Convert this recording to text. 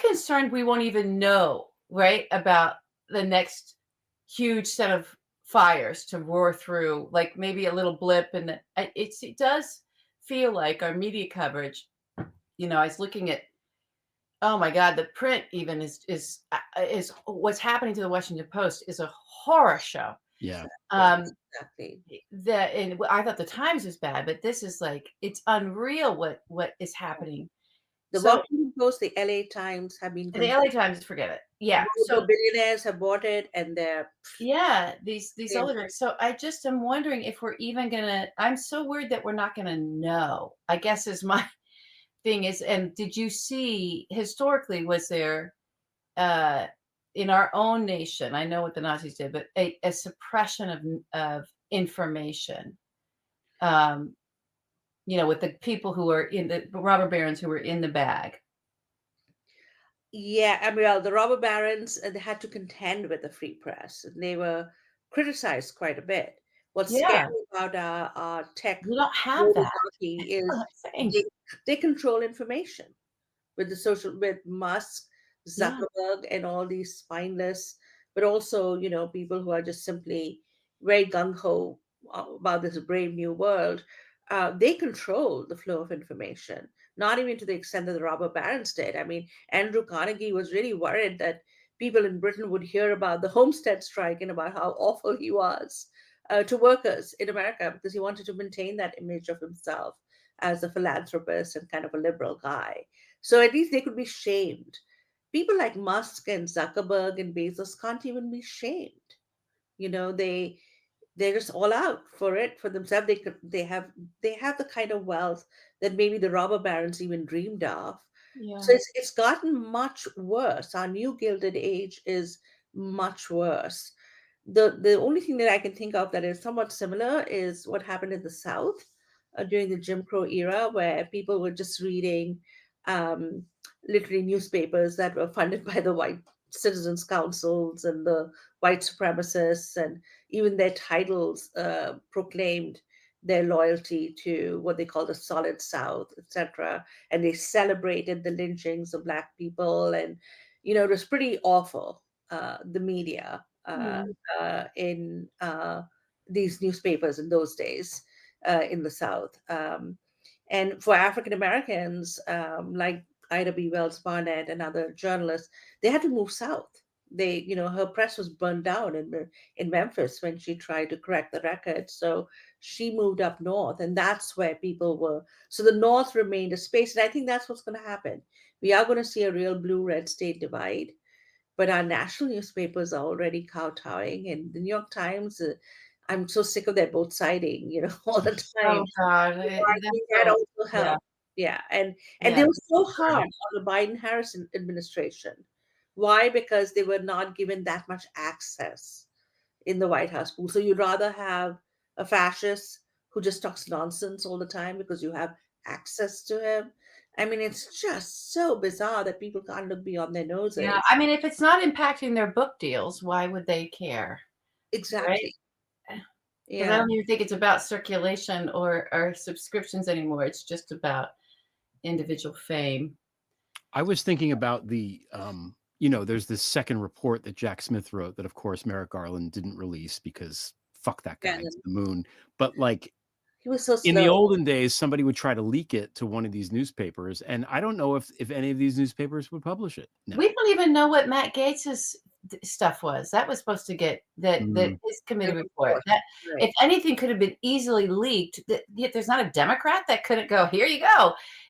concerned we won't even know, right, about the next huge set of fires to roar through, like maybe a little blip, and it does feel like our media coverage. I was looking at, oh my God, the print even is what's happening to the Washington Post is a horror show. Yeah. Um, Exactly. I thought the Times was bad, but this is like it's unreal what is happening. The So Washington Post, the LA Times have been the LA Times, forget it. Yeah. the So billionaires have bought it and they're yeah, these they're oligarchs. So I just am wondering if we're even gonna. I'm so worried that we're not gonna know. I guess is my thing is. And did you see historically? Was there uh, in our own nation? I know what the Nazis did, but a suppression of information. Um, with the people who are in the robber barons who were in the bag. yeah, I mean, well, the robber barons, they had to contend with the free press. And they were criticized quite a bit. What's scary Yeah, about our tech we don't have that. oligarchy That's is what I'm saying. they control information with Musk, Yeah, Zuckerberg, and all these spineless, but also people who are just simply very gung ho about this brave new world. They control the flow of information, not even to the extent that the robber barons did. I mean, Andrew Carnegie was really worried that people in Britain would hear about the Homestead strike and about how awful he was to workers in America because he wanted to maintain that image of himself as a philanthropist and kind of a liberal guy. So at least they could be shamed. People like Musk and Zuckerberg and Bezos can't even be shamed. You know, they're just all out for it for themselves. They have the kind of wealth that maybe the robber barons even dreamed of. So yeah. it's gotten much worse. Our new gilded age is much worse. The only thing that I can think of that is somewhat similar is what happened in the South during the Jim Crow era, where people were just reading um, literally newspapers that were funded by the white citizens councils and the white supremacists, and even their titles proclaimed their loyalty to what they call the solid South, etc. And they celebrated the lynchings of Black people, and it was pretty awful. The media Mm. in these newspapers in those days in the South. And for African Americans, like Ida B. Wells Barnett and other journalists, they had to move south. Her press was burned down in Memphis when she tried to correct the record. So she moved up north, and that's where people were. So the north remained a space, and I think that's what's going to happen. We are going to see a real blue-red state divide, but our national newspapers are already kowtowing. And the New York Times, I'm so sick of their both siding, all the time. Oh God, I that's think that so. also Yeah, helped. Yeah, and they yeah. were so hard on the Biden-Harris administration. Why? Because they were not given that much access in the White House pool. So you'd rather have a fascist who just talks nonsense all the time because you have access to him. I mean, it's just so bizarre that people can't look beyond their Yeah, noses. I mean, if it's not impacting their book deals, why would they care, right? Exactly. Because I Yeah. don't even think it's about circulation or subscriptions anymore. It's just about individual fame. I was thinking about there's this second report that Jack Smith wrote that, of course, Merrick Garland didn't release because fuck that guy to And the moon. But like he was so in the slow. olden days, somebody would try to leak it to one of these newspapers, and I don't know if any of these newspapers would publish it We now. don't even know what Matt Gates's stuff was. That was supposed to get that Mm. his committee The report. report. That Right. if anything could have been easily leaked, that yet there's not a Democrat that couldn't go, here you go.